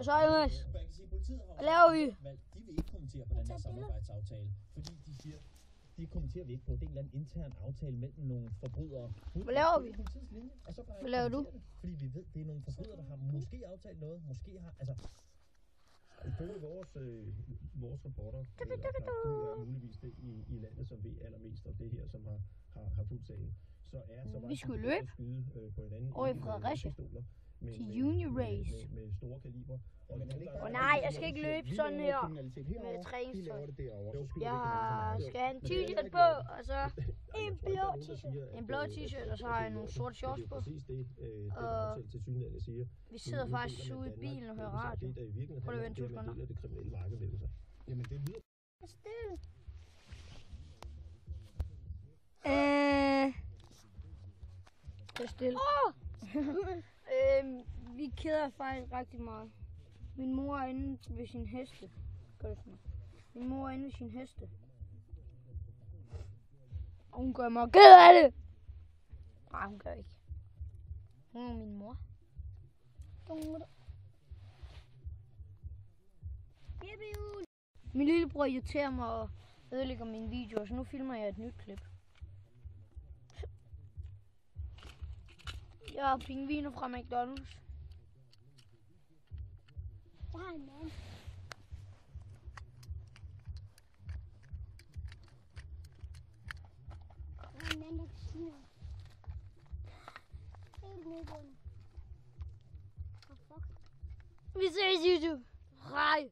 Hvad så, Jonas? Hvad laver vi? De vil ikke kommentere på den her samarbejdsaftale, fordi de siger, det kommenterer vi ikke på. Det er en eller anden intern aftale mellem nogle forbrydere. Hvad laver vi? Hvad laver du? Fordi vi ved, det er nogle forbrydere, der har måske aftalt noget, måske har, altså... Ifølge vores rapporter, der er muligvis det i landet, som ved allermest om det her, som har fuldt sagen, så var vi skulle løbe på hinanden over i Fredericia til Junior Race. Med store kaliber. Nej, jeg skal ikke løbe sådan her med træningstøj. Jeg skal have en t-shirt på, og så en blå t-shirt. En blå t-shirt, og så har jeg nogle sorte shorts på. Og vi sidder faktisk ude i bilen og hører radio. Prøv lige at vente 2 sekunder. Jamen det lyder... Stille. Det er stille. Vi keder faktisk rigtig meget. Min mor er inde ved sin heste. Min mor er inde ved sin heste. Og hun gør mig ked af det. Nej, hun gør ikke. Hun er min mor. Min lillebror irriterer mig og ødelægger mine videoer, så nu filmer jeg et nyt klip. Jeg har pingviner fra McDonald's. Jeg har en mand. Jeg har en mand, der kan sige noget. Helt nedgående. Fuck. Vi ses, YouTube. Hej.